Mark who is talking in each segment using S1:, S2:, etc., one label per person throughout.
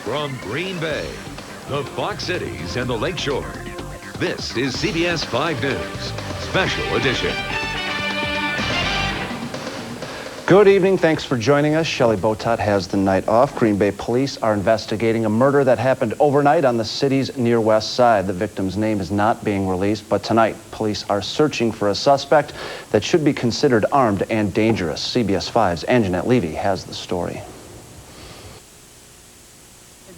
S1: From Green Bay, the Fox Cities, and the Lakeshore, this is CBS 5 News, Special Edition.
S2: Good evening. Thanks for joining us. Shelley Botot has the night off. Green Bay police are investigating a murder that happened overnight on the city's near west side. The victim's name is not being released, but tonight police are searching for a suspect that should be considered armed and dangerous. CBS 5's Anjanette Levy has the story.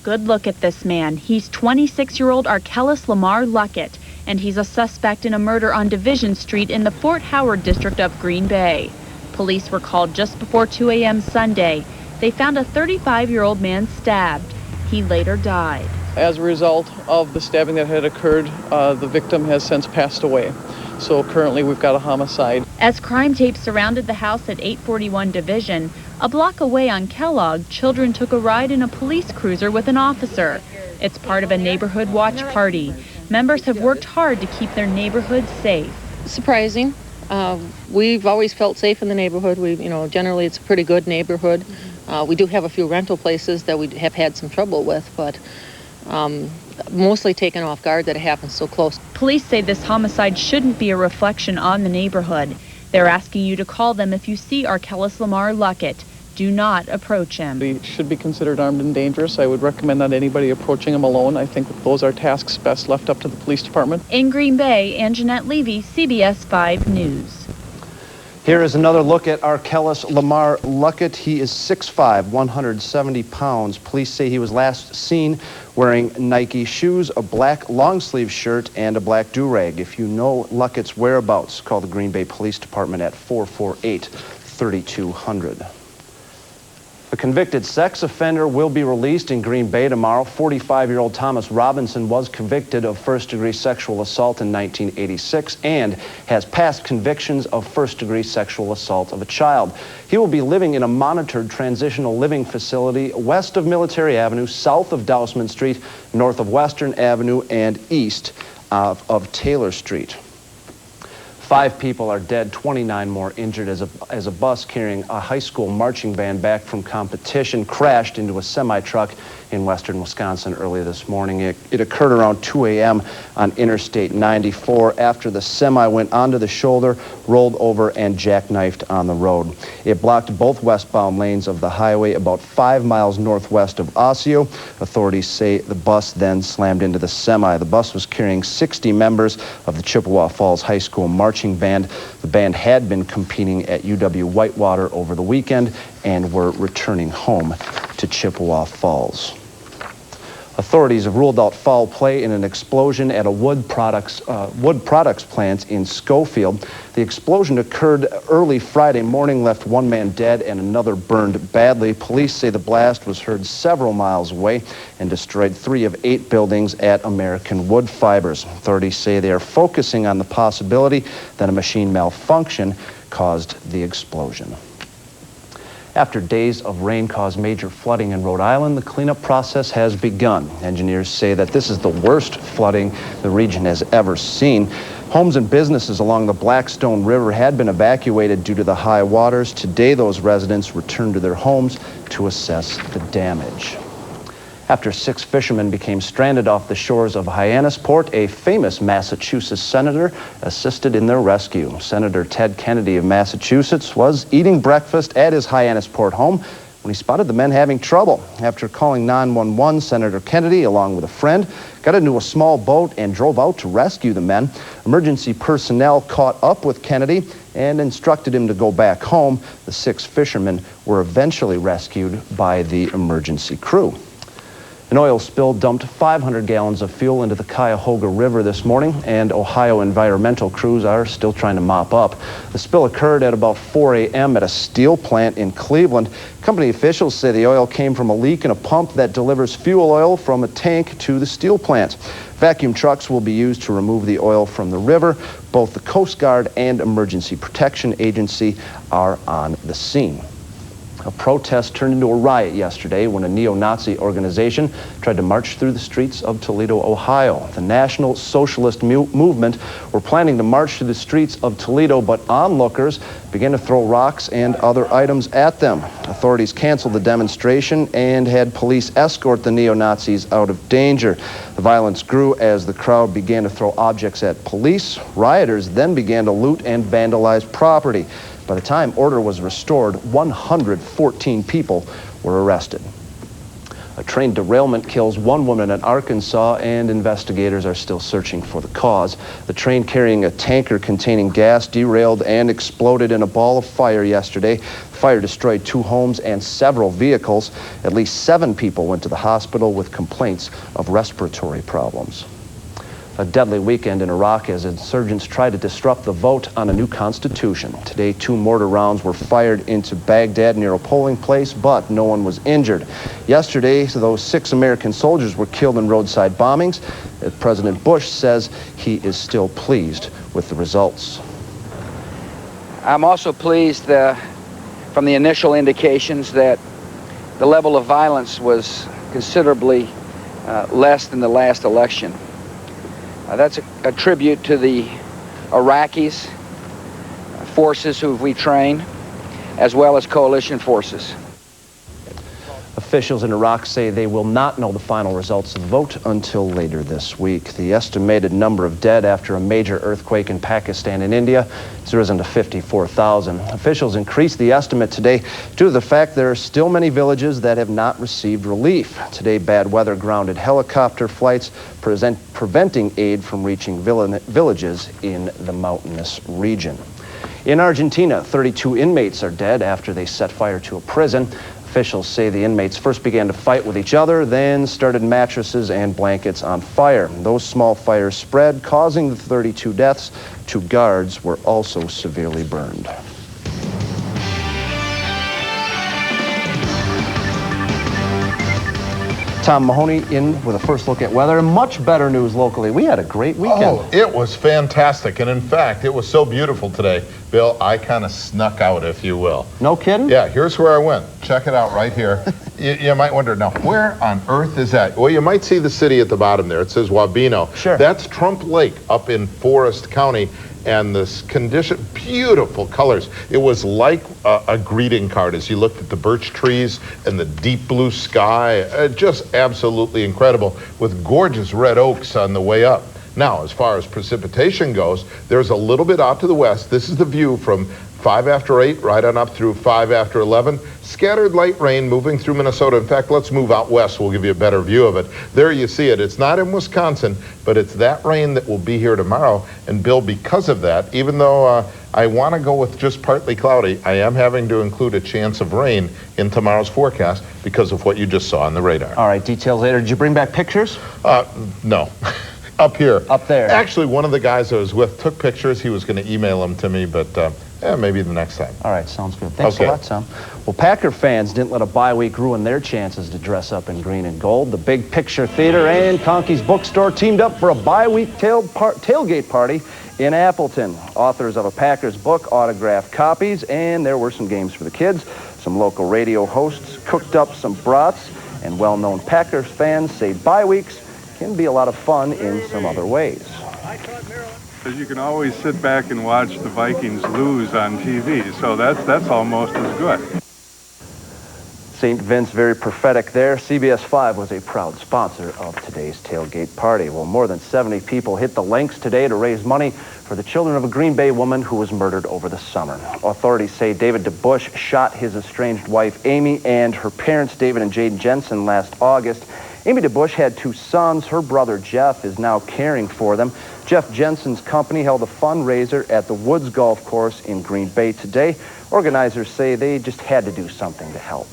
S3: Good look at this man. He's 26-year-old Arkellis Lamar Luckett, and he's a suspect in a murder on Division Street in the Fort Howard district of Green Bay. Police were called just before 2 a.m. Sunday. They found a 35-year-old man stabbed. He later died.
S4: As a result of the stabbing that had occurred, the victim has since passed away. So currently we've got a homicide.
S3: As crime tape surrounded the house at 841 Division, a block away on Kellogg, children took a ride in a police cruiser with an officer. It's part of a neighborhood watch party. Members have worked hard to keep their neighborhood safe.
S5: Surprising. We've always felt safe in the neighborhood. Generally it's a pretty good neighborhood. We do have a few rental places that we have had some trouble with, but mostly taken off guard that it happens so close.
S3: Police say this homicide shouldn't be a reflection on the neighborhood. They're asking you to call them if you see Arkellis Lamar Luckett. Do not approach him.
S4: He should be considered armed and dangerous. I would recommend not anybody approaching him alone. I think those are tasks best left up to the police department.
S3: In Green Bay, Anjanette Levy, CBS 5 News.
S2: Here is another look at Arkellis Lamar Luckett. He is 6'5", 170 pounds. Police say he was last seen wearing Nike shoes, a black long-sleeve shirt, and a black do-rag. If you know Luckett's whereabouts, call the Green Bay Police Department at 448-3200. A convicted sex offender will be released in Green Bay tomorrow. 45-year-old Thomas Robinson was convicted of first-degree sexual assault in 1986 and has past convictions of first-degree sexual assault of a child. He will be living in a monitored transitional living facility west of Military Avenue, south of Dousman Street, north of Western Avenue, and east of Taylor Street. 5 people are dead, 29 more injured as a bus carrying a high school marching band back from competition crashed into a semi-truck in western Wisconsin early this morning. It occurred around 2 a.m. on Interstate 94 after the semi went onto the shoulder, rolled over, and jackknifed on the road. It blocked both westbound lanes of the highway about 5 miles northwest of Osseo. Authorities say the bus then slammed into the semi. The bus was carrying 60 members of the Chippewa Falls High School marching band. The band had been competing at UW-Whitewater over the weekend and were returning home to Chippewa Falls. Authorities have ruled out foul play in an explosion at a wood products plant in Schofield. The explosion occurred early Friday morning, left 1 man dead and another burned badly. Police say the blast was heard several miles away and destroyed 3 of 8 buildings at American Wood Fibers. Authorities say they are focusing on the possibility that a machine malfunction caused the explosion. After days of rain caused major flooding in Rhode Island, the cleanup process has begun. Engineers say that this is the worst flooding the region has ever seen. Homes and businesses along the Blackstone River had been evacuated due to the high waters. Today, those residents returned to their homes to assess the damage. After 6 fishermen became stranded off the shores of Hyannisport, a famous Massachusetts senator assisted in their rescue. Senator Ted Kennedy of Massachusetts was eating breakfast at his Hyannisport home when he spotted the men having trouble. After calling 911, Senator Kennedy, along with a friend, got into a small boat and drove out to rescue the men. Emergency personnel caught up with Kennedy and instructed him to go back home. The 6 fishermen were eventually rescued by the emergency crew. An oil spill dumped 500 gallons of fuel into the Cuyahoga River this morning, and Ohio environmental crews are still trying to mop up. The spill occurred at about 4 a.m. at a steel plant in Cleveland. Company officials say the oil came from a leak in a pump that delivers fuel oil from a tank to the steel plant. Vacuum trucks will be used to remove the oil from the river. Both the Coast Guard and Emergency Protection Agency are on the scene. A protest turned into a riot yesterday when a neo-Nazi organization tried to march through the streets of Toledo, Ohio. The National Socialist Movement were planning to march through the streets of Toledo, but onlookers began to throw rocks and other items at them. Authorities canceled the demonstration and had police escort the neo-Nazis out of danger. The violence grew as the crowd began to throw objects at police. Rioters then began to loot and vandalize property. By the time order was restored, 114 people were arrested. A train derailment kills one woman in Arkansas, and investigators are still searching for the cause. The train carrying a tanker containing gas derailed and exploded in a ball of fire yesterday. Fire destroyed 2 homes and several vehicles. At least 7 people went to the hospital with complaints of respiratory problems. A deadly weekend in Iraq as insurgents tried to disrupt the vote on a new constitution. Today, 2 mortar rounds were fired into Baghdad near a polling place, but no one was injured. Yesterday, those 6 American soldiers were killed in roadside bombings. President Bush says he is still pleased with the results.
S6: I'm also pleased from the initial indications that the level of violence was considerably less than the last election. That's a tribute to the Iraqis, forces who we train, as well as coalition forces.
S2: Officials in Iraq say they will not know the final results of the vote until later this week. The estimated number of dead after a major earthquake in Pakistan and India has risen to 54,000. Officials increased the estimate today due to the fact there are still many villages that have not received relief. Today, bad weather grounded helicopter flights, preventing aid from reaching villages in the mountainous region. In Argentina, 32 inmates are dead after they set fire to a prison. Officials say the inmates first began to fight with each other, then started mattresses and blankets on fire. Those small fires spread, causing the 32 deaths. 2 guards were also severely burned. Tom Mahoney in with a first look at weather. Much better news locally. We had a great weekend.
S7: Oh, it was fantastic. And in fact, it was so beautiful today, Bill, I kind of snuck out, if you will.
S2: No kidding?
S7: Yeah, here's where I went. Check it out right here. You might wonder, now, where on earth is that? Well, you might see the city at the bottom there. It says Wabeno.
S2: Sure.
S7: That's Trump Lake up in Forest County. And this condition, beautiful colors. It was like a greeting card as you looked at the birch trees and the deep blue sky. Just absolutely incredible with gorgeous red oaks on the way up. Now, as far as precipitation goes, there's a little bit out to the west. This is the view from 5 after 8 right on up through 5 after 11. Scattered light rain moving through Minnesota. In fact, let's move out west. We'll give you a better view of it. There you see it. It's not in Wisconsin, but it's that rain that will be here tomorrow. And Bill, because of that, even though I want to go with just partly cloudy, I am having to include a chance of rain in tomorrow's forecast because of what you just saw on the radar.
S2: All right, details later. Did you bring back pictures?
S7: No. Up here.
S2: Up there.
S7: Actually, one of the guys I was with took pictures. He was going to email them to me, but maybe the next time.
S2: All right, sounds good. Thanks a lot, Tom. Well, Packer fans didn't let a bye week ruin their chances to dress up in green and gold. The Big Picture Theater and Conkey's Bookstore teamed up for a bye week tailgate party in Appleton. Authors of a Packers book autographed copies, and there were some games for the kids. Some local radio hosts cooked up some brats, and well-known Packers fans say bye weeks can be a lot of fun in some other ways.
S8: You can always sit back and watch the Vikings lose on TV, so that's almost as good.
S2: St. Vince, very prophetic there. CBS 5 was a proud sponsor of today's tailgate party. Well, more than 70 people hit the links today to raise money for the children of a Green Bay woman who was murdered over the summer. Authorities say David DeBush shot his estranged wife, Amy, and her parents, David and Jade Jensen, last August. Amy DeBush had 2 sons. Her brother, Jeff, is now caring for them. Jeff Jensen's company held a fundraiser at the Woods Golf Course in Green Bay today. Organizers say they just had to do something to help.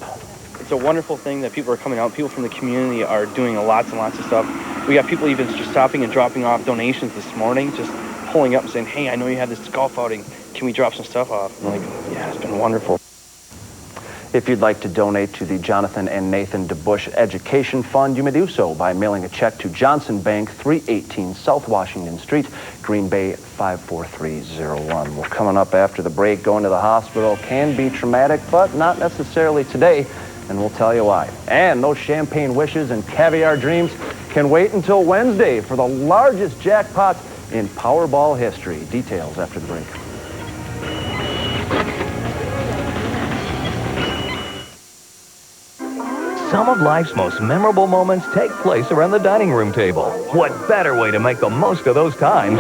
S9: It's a wonderful thing that people are coming out. People from the community are doing lots and lots of stuff. We got people even just stopping and dropping off donations this morning, just pulling up and saying, hey, I know you had this golf outing. Can we drop some stuff off? I'm like, yeah, it's been wonderful.
S2: If you'd like to donate to the Jonathan and Nathan DeBush Education Fund, you may do so by mailing a check to Johnson Bank, 318 South Washington Street, Green Bay 54301. Well, coming up after the break, going to the hospital can be traumatic, but not necessarily today, and we'll tell you why. And those champagne wishes and caviar dreams can wait until Wednesday for the largest jackpot in Powerball history. Details after the break.
S10: Some of life's most memorable moments take place around the dining room table. What better way to make the most of those times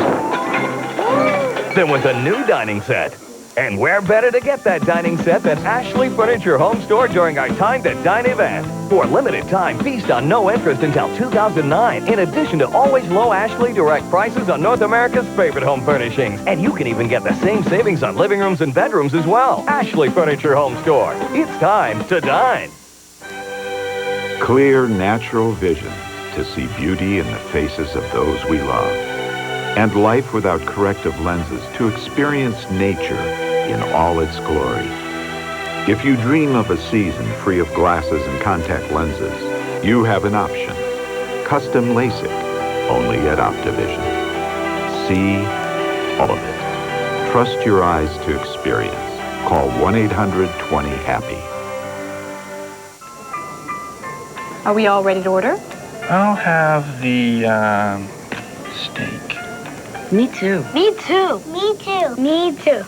S10: than with a new dining set? And where better to get that dining set than Ashley Furniture Home Store during our Time to Dine event. For a limited time, feast on no interest until 2009, in addition to always low Ashley direct prices on North America's favorite home furnishings. And you can even get the same savings on living rooms and bedrooms as well. Ashley Furniture Home Store. It's time to dine.
S11: Clear, natural vision to see beauty in the faces of those we love. And life without corrective lenses to experience nature in all its glory. If you dream of a season free of glasses and contact lenses, you have an option. Custom LASIK, only at Optivision. See all of it. Trust your eyes to experience. Call 1-800-20-HAPPY.
S12: Are we all ready to order?
S13: I'll have the steak.
S12: Me too.
S14: Me too. Me too. Me too.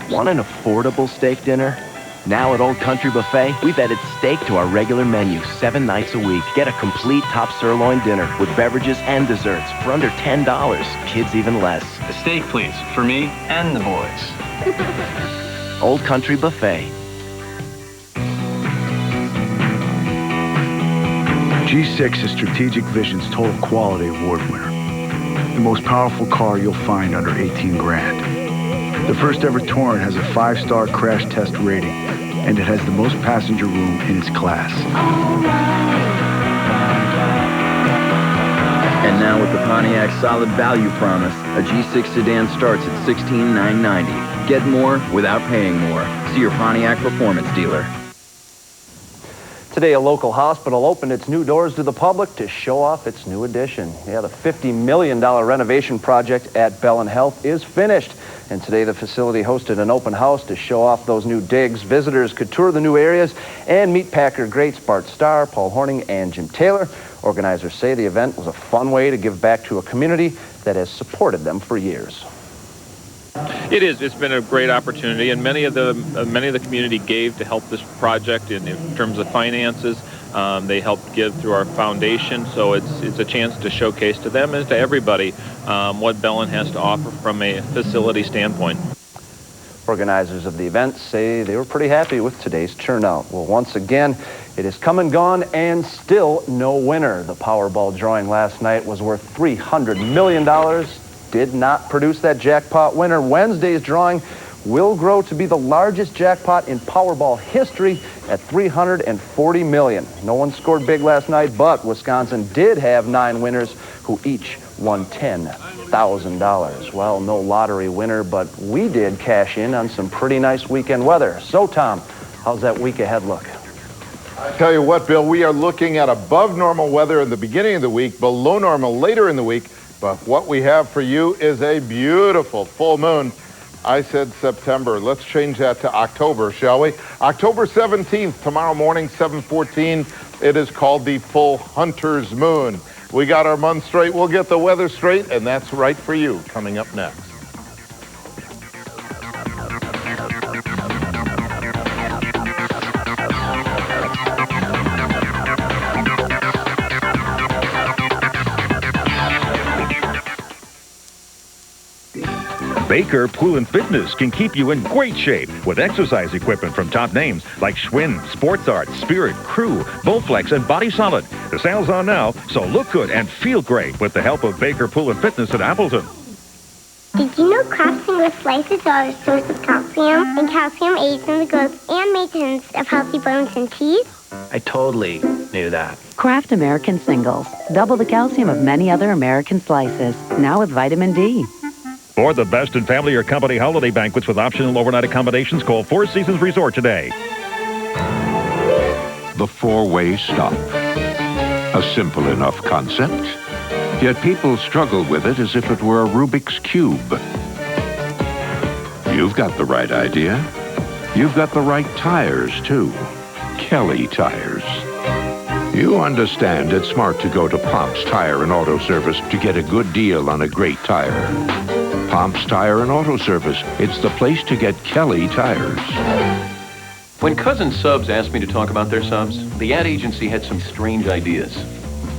S15: Want an affordable steak dinner? Now at Old Country Buffet, we've added steak to our regular menu 7 nights a week. Get a complete top sirloin dinner with beverages and desserts for under $10. Kids even less.
S13: The steak, please, for me and the boys.
S15: Old Country Buffet.
S16: G6 is Strategic Vision's Total Quality Award winner. The most powerful car you'll find under 18 grand. The first ever Touring has a 5-star crash test rating, and it has the most passenger room in its class.
S17: And now with the Pontiac Solid Value Promise, a G6 sedan starts at $16,990. Get more without paying more. See your Pontiac Performance dealer.
S2: Today, a local hospital opened its new doors to the public to show off its new addition. Yeah, the $50 million renovation project at Bellin Health is finished. And today, the facility hosted an open house to show off those new digs. Visitors could tour the new areas and meet Packer greats Bart Starr, Paul Horning, and Jim Taylor. Organizers say the event was a fun way to give back to a community that has supported them for years.
S18: It is. It's been a great opportunity, and many of the community gave to help this project in terms of finances. They helped give through our foundation, so it's a chance to showcase to them and to everybody what Bellin has to offer from a facility standpoint.
S2: Organizers of the event say they were pretty happy with today's turnout. Well, once again, it is come and gone, and still no winner. The Powerball drawing last night was worth $300 million. Did not produce that jackpot winner. Wednesday's drawing will grow to be the largest jackpot in Powerball history at $340 million. No one scored big last night, but Wisconsin did have 9 winners who each won $10,000. Well, no lottery winner, but we did cash in on some pretty nice weekend weather. So, Tom, how's that week ahead look?
S7: I tell you what, Bill, we are looking at above normal weather in the beginning of the week, below normal later in the week. But what we have for you is a beautiful full moon. I said September. Let's change that to October, shall we? October 17th, tomorrow morning, 7:14. It is called the full hunter's moon. We got our month straight. We'll get the weather straight, and that's right for you coming up next.
S19: Baker Pool and Fitness can keep you in great shape with exercise equipment from top names like Schwinn, Sports Art, Spirit, Crew, Bowflex, and Body Solid. The sale's on now, so look good and feel great with the help of Baker Pool and Fitness at Appleton.
S14: Did you know Kraft single slices are a source of calcium, and calcium aids in the growth and maintenance of healthy bones and teeth?
S15: I totally knew that.
S20: Kraft American Singles. Double the calcium of many other American slices. Now with vitamin D.
S19: For the best in family or company holiday banquets with optional overnight accommodations, call Four Seasons Resort today.
S11: The four-way stop. A simple enough concept, yet people struggle with it as if it were a Rubik's Cube. You've got the right idea. You've got the right tires, too. Kelly Tires. You understand it's smart to go to Pomp's Tire and Auto Service to get a good deal on a great tire. Pomp's Tire and Auto Service. It's the place to get Kelly Tires.
S20: When Cousin Subs asked me to talk about their subs, the ad agency had some strange ideas.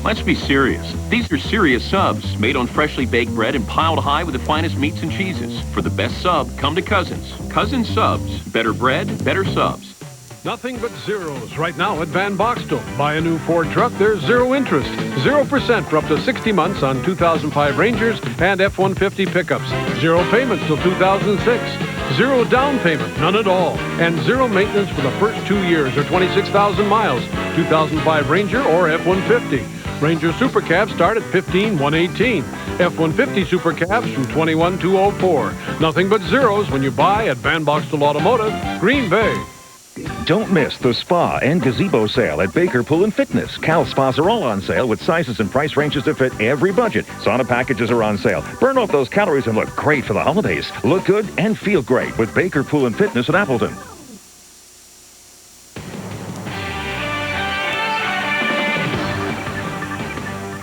S20: Let's be serious. These are serious subs, made on freshly baked bread and piled high with the finest meats and cheeses. For the best sub, come to Cousins. Cousin Subs. Better bread, better subs.
S21: Nothing but zeros right now at Van Boxtel. Buy a new Ford truck, there's zero interest. 0% for up to 60 months on 2005 Rangers and F-150 pickups. Zero payments till 2006. Zero down payment, none at all. And zero maintenance for the first 2 years or 26,000 miles. 2005 Ranger or F-150. Ranger Super Cabs start at $15,118. F-150 Super Cabs from $21,204. Nothing but zeros when you buy at Van Boxtel Automotive, Green Bay.
S19: Don't miss the spa and gazebo sale at Baker Pool and Fitness. Cal spas are all on sale with sizes and price ranges to fit every budget. Sauna packages are on sale. Burn off those calories and look great for the holidays. Look good and feel great with Baker Pool and Fitness at Appleton.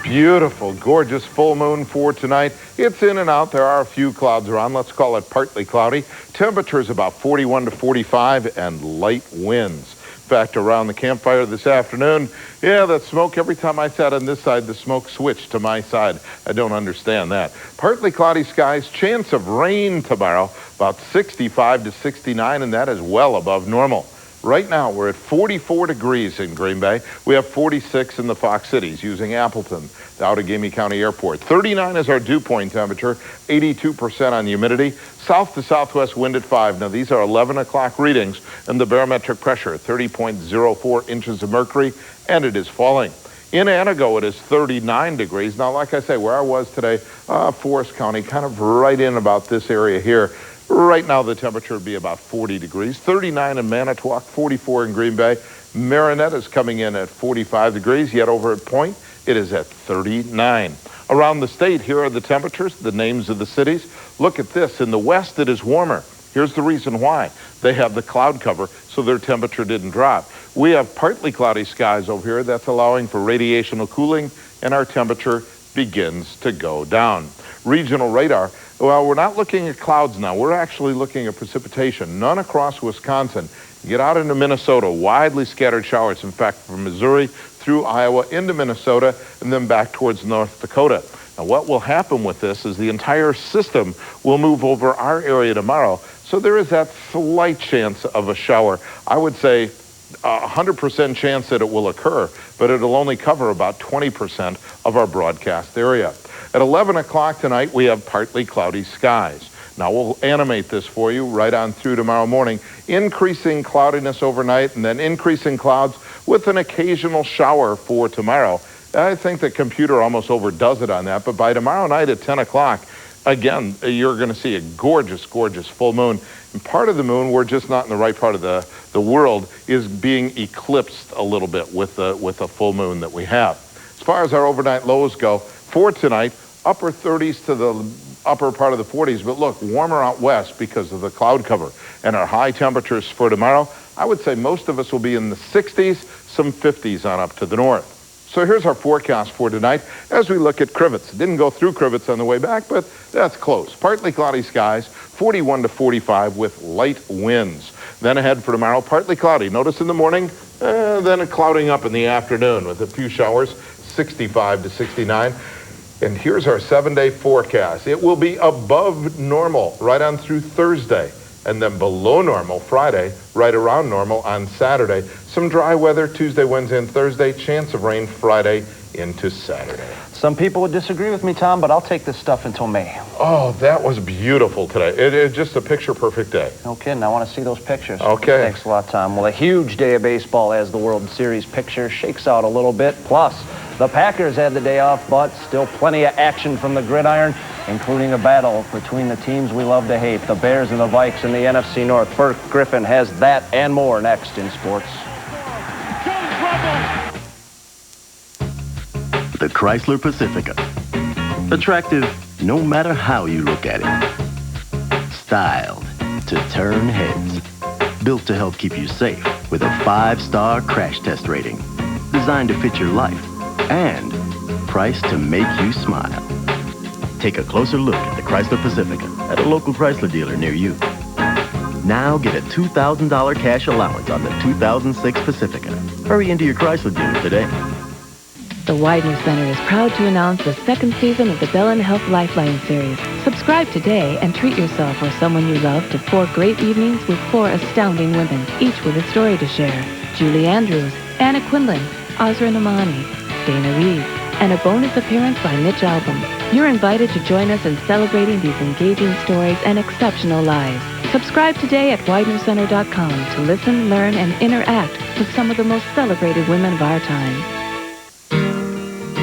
S7: Beautiful, gorgeous full moon for tonight. It's in and out. There are a few clouds around. Let's call it partly cloudy. Temperatures about 41 to 45 and light winds. In fact, around the campfire this afternoon, yeah, that smoke, every time I sat on this side, the smoke switched to my side. I don't understand that. Partly cloudy skies, chance of rain tomorrow, about 65 to 69, and that is well above normal. Right now, we're at 44 degrees in Green Bay. We have 46 in the Fox Cities using Appleton, the Outagamie County Airport. 39 is our dew point temperature, 82% on humidity. South to southwest wind at 5. Now, these are 11 o'clock readings, and the barometric pressure, 30.04 inches of mercury, and it is falling. In Antigo, it is 39 degrees. Now, like I say, where I was today, Forest County, kind of right in about this area here. Right now, the temperature would be about 40 degrees. 39 in Manitowoc, 44 in Green Bay. Marinette is coming in at 45 degrees, yet over at Point, it is at 39. Around the state, here are the temperatures, the names of the cities. Look at this. In the west, it is warmer. Here's the reason why. They have the cloud cover, so their temperature didn't drop. We have partly cloudy skies over here. That's allowing for radiational cooling, and our temperature begins to go down. Regional radar. Well, we're not looking at clouds now. We're actually looking at precipitation. None across Wisconsin. Get out into Minnesota, widely scattered showers. In fact, from Missouri through Iowa into Minnesota and then back towards North Dakota. Now, what will happen with this is the entire system will move over our area tomorrow. So there is that slight chance of a shower. I would say 100% chance that it will occur, but it'll only cover about 20% of our broadcast area. At 11 o'clock tonight, we have partly cloudy skies. Now, we'll animate this for you right on through tomorrow morning. Increasing cloudiness overnight and then increasing clouds with an occasional shower for tomorrow. I think the computer almost overdoes it on that, but by tomorrow night at 10 o'clock, again, you're going to see a gorgeous, gorgeous full moon. And part of the moon, we're just not in the right part of the world, is being eclipsed a little bit with the full moon that we have. As far as our overnight lows go, for tonight, upper 30s to the upper part of the 40s, but look, warmer out west because of the cloud cover. And our high temperatures for tomorrow, I would say most of us will be in the 60s, some 50s on up to the north. So here's our forecast for tonight as we look at Crivets. Didn't go through Crivets on the way back, but that's close. Partly cloudy skies, 41 to 45 with light winds. Then ahead for tomorrow, partly cloudy. Notice in the morning, then clouding up in the afternoon with a few showers, 65 to 69. And here's our 7-day forecast. It will be above normal right on through Thursday, and then below normal Friday, right around normal on Saturday. Some dry weather Tuesday, Wednesday, and Thursday. Chance of rain Friday into Saturday.
S2: Some people would disagree with me, Tom, but I'll take this stuff until May.
S7: Oh, that was beautiful today. It's just a picture-perfect day.
S2: No kidding. I want to see those pictures.
S7: Okay.
S2: Thanks a lot, Tom. Well, a huge day of baseball as the World Series picture shakes out a little bit. Plus, The Packers had the day off, but still plenty of action from the gridiron, including a battle between the teams we love to hate, the Bears and the Vikes in the NFC North. Bert Griffin has that and more next in sports.
S1: The Chrysler Pacifica. Attractive no matter how you look at it. Styled to turn heads. Built to help keep you safe with a 5-star crash test rating. Designed to fit your life and priced to make you smile. Take a closer look at the Chrysler Pacifica at a local Chrysler dealer near you. Now get a $2,000 cash allowance on the 2006 Pacifica. Hurry into your Chrysler dealer today.
S22: The Widener Center is proud to announce the second season of the Bell & Health Lifeline series. Subscribe today and treat yourself or someone you love to 4 great evenings with 4 astounding women, each with a story to share. Julie Andrews, Anna Quinlan, Azra Namani, Dana Reed, and a bonus appearance by Mitch Albom. You're invited to join us in celebrating these engaging stories and exceptional lives. Subscribe today at WidenerCenter.com to listen, learn, and interact with some of the most celebrated women of our time.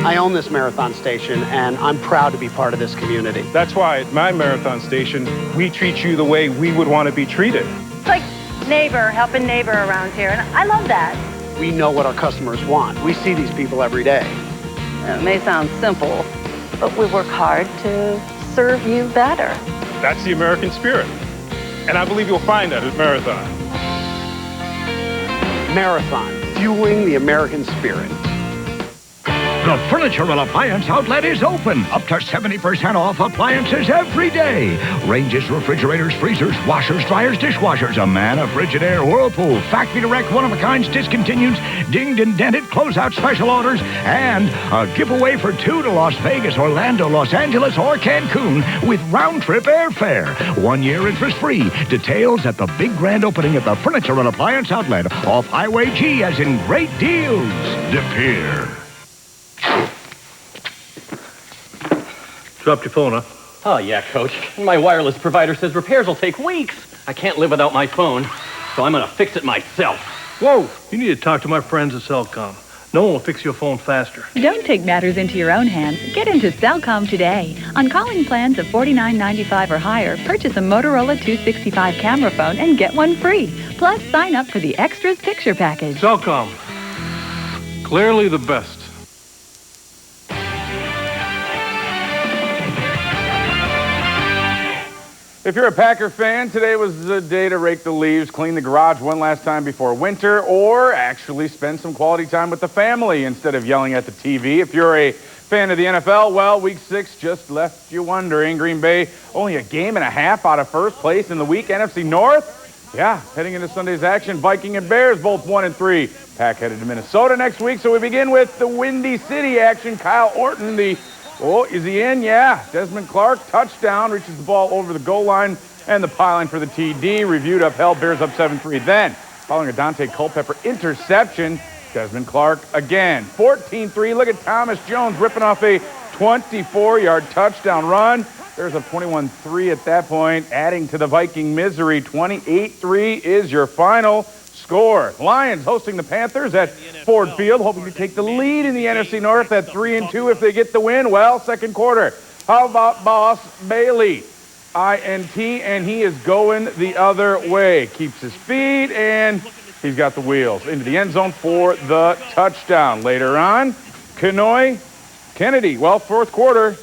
S23: I own this marathon station, and I'm proud to be part of this community.
S24: That's why at my marathon station, we treat you the way we would want to be treated.
S25: It's like neighbor helping neighbor around here, and I love that.
S23: We know what our customers want. We see these people every day.
S25: It may sound simple, but we work hard to serve you better.
S24: That's the American spirit. And I believe you'll find that at Marathon.
S23: Marathon, fueling the American spirit.
S26: The Furniture and Appliance Outlet is open. Up to 70% off appliances every day. Ranges, refrigerators, freezers, washers, dryers, dishwashers, Amana, Frigidaire, Whirlpool, Factory Direct, one-of-a-kinds, discontinued, dinged and dented, closeout special orders, and a giveaway for 2 to Las Vegas, Orlando, Los Angeles, or Cancun with round-trip airfare. 1 year interest-free. Details at the big grand opening at the Furniture and Appliance Outlet off Highway G, as in great deals. De Pere.
S13: Dropped your phone, huh?
S27: Oh, yeah, Coach. My wireless provider says repairs will take weeks. I can't live without my phone, so I'm going to fix it myself.
S13: Whoa! You need to talk to my friends at Cellcom. No one will fix your phone faster.
S3: Don't take matters into your own hands. Get into Cellcom today. On calling plans of $49.95 or higher, purchase a Motorola 265 camera phone and get one free. Plus, sign up for the Extras Picture Package.
S13: Cellcom. Clearly the best.
S28: If you're a Packer fan, today was the day to rake the leaves, clean the garage one last time before winter, or actually spend some quality time with the family instead of yelling at the TV. If you're a fan of the NFL, well, Week 6 just left you wondering. Green Bay only a game and a half out of first place in the week. NFC North, yeah, heading into Sunday's action, Viking and Bears both 1-3. Pack headed to Minnesota next week, so we begin with the Windy City action. Kyle Orton, is he in? Yeah. Desmond Clark, touchdown, reaches the ball over the goal line and the pylon for the TD. Reviewed, upheld, Bears up 7-3. Then, following a Dante Culpepper interception, Desmond Clark again. 14-3. Look at Thomas Jones ripping off a 24-yard touchdown run. There's a 21-3 at that point, adding to the Viking misery. 28-3 is your final score. Lions hosting the Panthers at Ford Field, hoping to take the lead in the NFC North at 3-2 if they get the win. Well, second quarter. How about Boss Bailey? INT, and he is going the other way. Keeps his feet, and he's got the wheels into the end zone for the touchdown. Later on, Kennedy. Well, fourth quarter.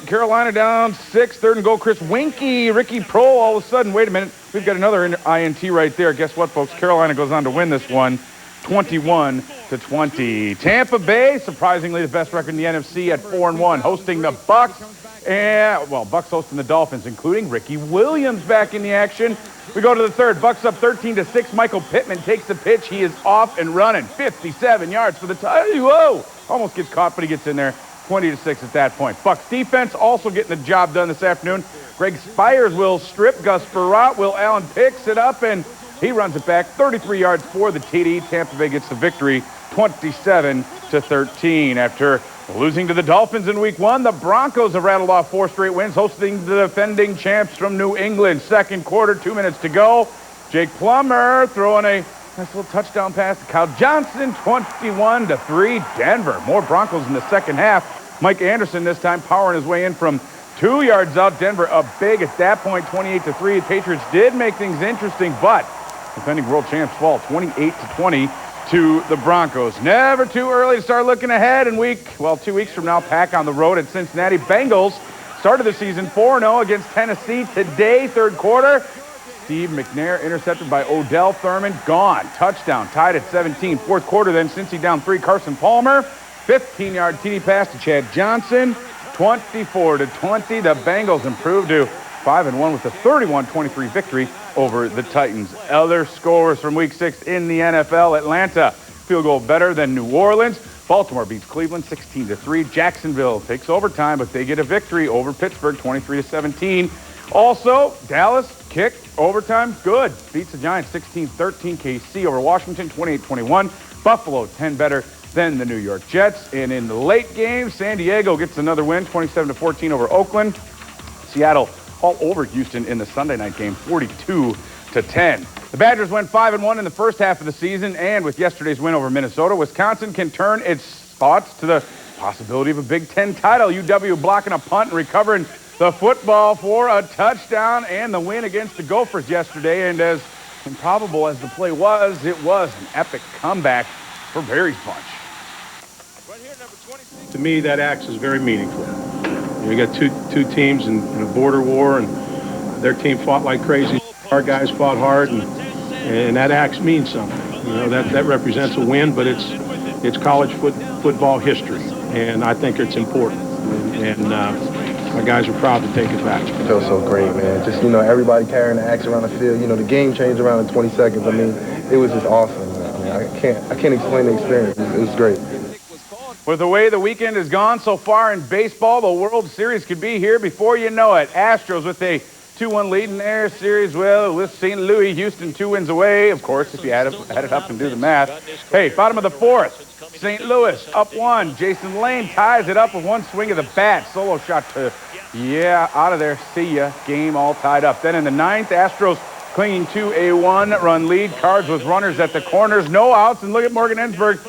S28: Carolina down 6, third and goal. Chris Winky, Ricky Prohl, all of a sudden, wait a minute, we've got another INT right there. Guess what, folks? Carolina goes on to win this one, 21-20. Tampa Bay, surprisingly the best record in the NFC at 4-1, hosting the Bucs. And, well, Bucs hosting the Dolphins, including Ricky Williams back in the action. We go to the third. Bucs up 13-6. Michael Pittman takes the pitch. He is off and running. 57 yards for the tie. Whoa! Almost gets caught, but he gets in there. 20-6 at that point. Bucs defense also getting the job done this afternoon. Greg Spires will strip. Gus Barat, Will Allen picks it up, and he runs it back. 33 yards for the TD. Tampa Bay gets the victory, 27-13. After losing to the Dolphins in Week 1, the Broncos have rattled off 4 straight wins, hosting the defending champs from New England. Second quarter, 2 minutes to go. Jake Plummer throwing a Nice little touchdown pass to Kyle Johnson, 21-3, Denver. More Broncos in the second half. Mike Anderson this time powering his way in from 2 yards out. Denver up big at that point, 28-3. The Patriots did make things interesting, but defending world champs fall 28-20 to the Broncos. Never too early to start looking ahead. In 2 weeks from now, Pack on the road at Cincinnati. Bengals started the season 4-0 against Tennessee today, third quarter. Steve McNair intercepted by Odell Thurman. Gone. Touchdown. Tied at 17. Fourth quarter then, Cincy down 3. Carson Palmer. 15-yard TD pass to Chad Johnson. 24-20. The Bengals improved to 5-1 with a 31-23 victory over the Titans. Other scores from Week 6 in the NFL. Atlanta, field goal better than New Orleans. Baltimore beats Cleveland 16-3. Jacksonville takes overtime, but they get a victory over Pittsburgh 23-17. Also, Dallas kick overtime, good. Beats the Giants 16-13. KC over Washington 28-21. Buffalo 10 better than the New York Jets. And in the late game, San Diego gets another win, 27-14 over Oakland. Seattle all over Houston in the Sunday night game, 42-10. The Badgers went 5-1 in the first half of the season, and with yesterday's win over Minnesota, Wisconsin can turn its thoughts to the possibility of a Big Ten title. UW blocking a punt and recovering the football for a touchdown and the win against the Gophers yesterday. And as improbable as the play was, it was an epic comeback for Barry's bunch.
S4: To me, that axe is very meaningful. You got two teams in a border war, and their team fought like crazy. Our guys fought hard, and that axe means something. You know, that represents a win, but it's college football history, and I think it's important. And my guys are proud to take it back.
S5: It feels so great, man. Just, everybody carrying the axe around the field. The game changed around in 20 seconds. I mean, it was just awesome, man. I mean, I can't explain the experience. It was great.
S28: With the way the weekend has gone so far in baseball, the World Series could be here before you know it. Astros with a 2-1 lead in their series. Well, with St. Louis, Houston 2 wins away. Of course, if you add it up and do the math. Hey, bottom of the fourth. St. Louis up 1. Jason Lane ties it up with one swing of the bat. Solo shot to, out of there. See ya. Game all tied up. Then in the ninth, Astros clinging to a 1-run lead. Cards with runners at the corners. No outs. And look at Morgan Ensberg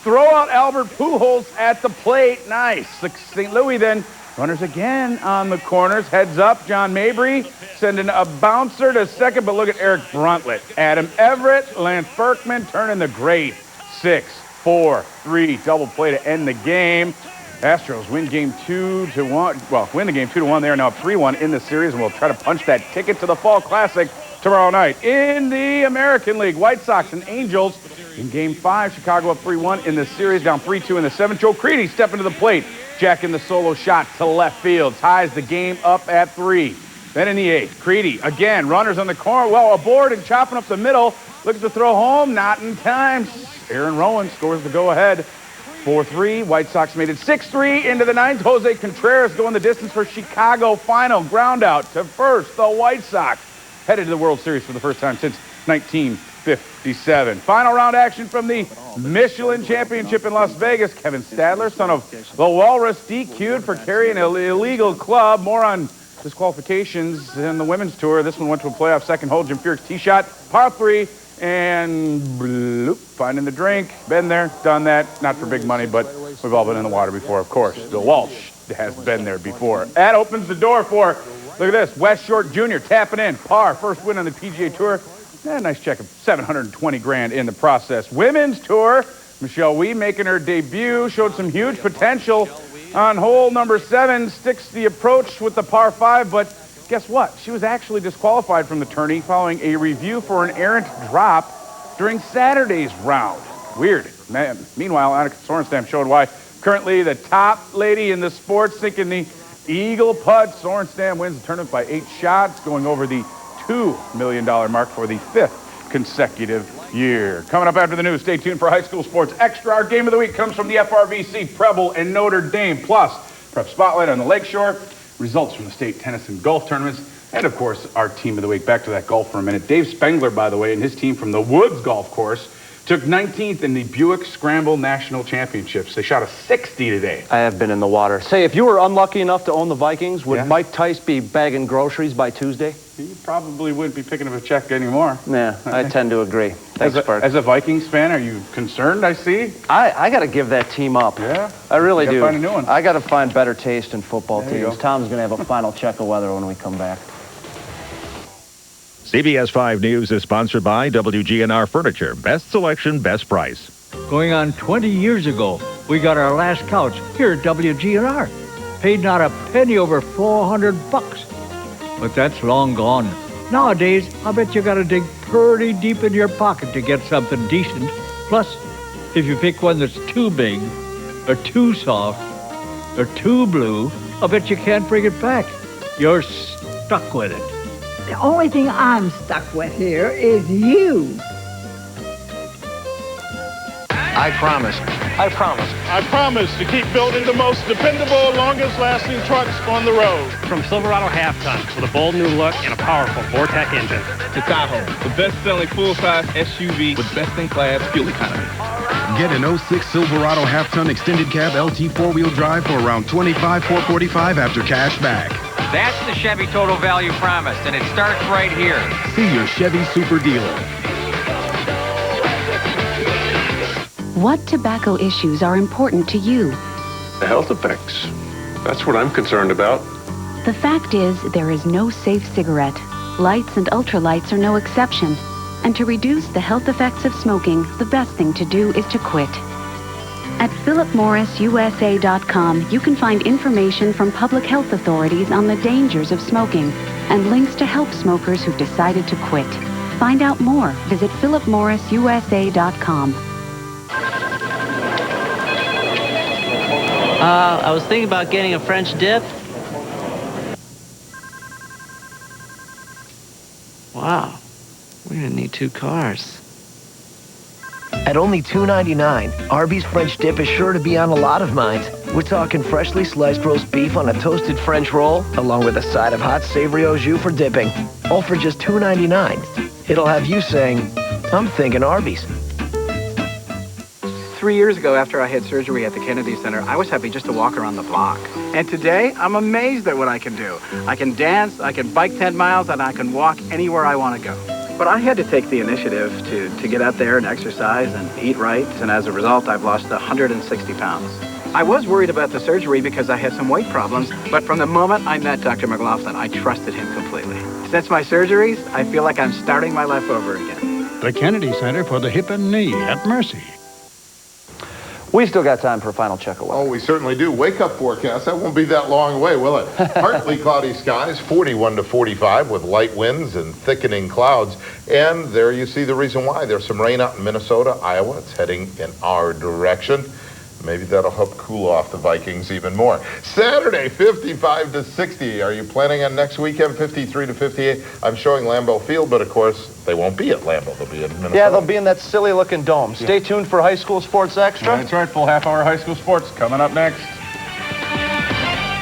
S28: throw out Albert Pujols at the plate. Nice. St. Louis then runners again on the corners. Heads up. John Mabry sending a bouncer to second. But look at Eric Bruntlett. Adam Everett. Lance Berkman turning the great 6-4-3 double play to end the game. Astros win game 2-1. Well, win the game 2-1. They are now 3-1 in the series, and we'll try to punch that ticket to the Fall Classic tomorrow night. In the American League, White Sox and Angels in game 5. Chicago up 3-1 in the series, down 3-2 in the 7th. Joe Creedy stepping to the plate, jacking the solo shot to left field, ties the game up at 3. Then in the 8th, Creedy again, runners on the corner, well aboard and chopping up the middle. Looks to throw home, not in time. Aaron Rowan scores the go-ahead. 4-3. White Sox made it 6-3 into the 9th. Jose Contreras going the distance for Chicago. Final ground out to first. The White Sox headed to the World Series for the first time since 1957. Final round action from the Michelin Championship in Las Vegas. Kevin Stadler, son of the Walrus, DQ'd for carrying an illegal club. More on disqualifications in the women's tour. This one went to a playoff second hole. Jim Furyk's tee shot, par 3. And bloop, finding the drink. Been there, done that. Not for big money, but we've all been in the water before, of course. Bill Walsh has been there before. That opens the door for, look at this, West Short Jr. tapping in. Par, first win on the PGA Tour. Nice check of $720,000 in the process. Women's Tour, Michelle Wie making her debut. Showed some huge potential on hole number 7. Sticks the approach with the par 5, but guess what? She was actually disqualified from the tourney following a review for an errant drop during Saturday's round. Weird. Man. Meanwhile, Annika Sorenstam showed why currently the top lady in the sport, sinking the eagle putt. Sorenstam wins the tournament by 8 shots, going over the $2 million mark for the 5th consecutive year. Coming up after the news, stay tuned for high school sports extra. Our game of the week comes from the FRVC, Preble, and Notre Dame. Plus, prep spotlight on the Lakeshore, results from the state tennis and golf tournaments, and of course, our team of the week. Back to that golf for a minute. Dave Spengler, by the way, and his team from the Woods Golf Course Took 19th in the Buick Scramble National Championships. They shot a 60 today.
S2: I have been in the water. Say, if you were unlucky enough to own the Vikings, would Mike Tice be bagging groceries by Tuesday?
S28: He probably wouldn't be picking up a check anymore.
S2: Yeah, I tend to agree. Thanks, Bart.
S28: As a Vikings fan, are you concerned, I see?
S2: I got to give that team up.
S28: Yeah?
S2: I really do.
S28: You gotta find a new one.
S2: I got to find better taste in football
S28: There you
S2: teams.
S28: go.
S2: Tom's going to have a final check of weather when we come back.
S19: CBS 5 News is sponsored by WGNR Furniture. Best selection, best price.
S6: Going on 20 years ago, we got our last couch here at WGNR. Paid not a penny over $400. But that's long gone. Nowadays, I bet you gotta dig pretty deep in your pocket to get something decent. Plus, if you pick one that's too big, or too soft, or too blue, I bet you can't bring it back. You're stuck with it.
S8: The only thing I'm stuck with here is you.
S9: I promise.
S6: I promise.
S9: I promise to keep building the most dependable, longest-lasting trucks on the road.
S10: From Silverado half-ton with a bold new look and a powerful Vortec engine.
S9: To Tahoe, the best-selling full-size SUV with best-in-class fuel economy.
S12: Get an 06 Silverado half-ton extended cab LT four-wheel drive for around $25,445 after cash back.
S16: That's the Chevy Total Value Promise, and it starts right here.
S12: See your Chevy Super Dealer.
S22: What tobacco issues are important to you?
S17: The health effects. That's what I'm concerned about.
S22: The fact is, there is no safe cigarette. Lights and ultralights are no exception. And to reduce the health effects of smoking, the best thing to do is to quit. At philipmorrisusa.com, you can find information from public health authorities on the dangers of smoking and links to help smokers who've decided to quit. Find out more. Visit philipmorrisusa.com.
S18: I was thinking about getting a French dip. Wow, we're gonna need 2 cars.
S15: At only $2.99, Arby's French dip is sure to be on a lot of minds. We're talking freshly sliced roast beef on a toasted French roll, along with a side of hot savory au jus for dipping. All for just $2.99. It'll have you saying, I'm thinking Arby's.
S29: 3 years ago, after I had surgery at the Kennedy Center, I was happy just to walk around the block. And today, I'm amazed at what I can do. I can dance, I can bike 10 miles, and I can walk anywhere I want to go. But I had to take the initiative to get out there and exercise and eat right, and as a result, I've lost 160 pounds. I was worried about the surgery because I had some weight problems, but from the moment I met Dr. McLaughlin, I trusted him completely. Since my surgeries, I feel like I'm starting my life over again.
S21: The Kennedy Center for the Hip and Knee at Mercy.
S2: We still got time for a final check of weather.
S7: Oh, we certainly do. Wake-up forecast. That won't be that long away, will it? Partly cloudy skies, 41 to 45 with light winds and thickening clouds. And there you see the reason why. There's some rain out in Minnesota, Iowa. It's heading in our direction. Maybe that'll help cool off the Vikings even more. Saturday, 55 to 60. Are you planning on next weekend, 53 to 58? I'm showing Lambeau Field, but of course, they won't be at Lambeau. They'll be in Minnesota.
S2: Yeah, they'll be in that silly-looking dome. Stay tuned for High School Sports Extra.
S28: That's right, full half-hour high school sports coming up next.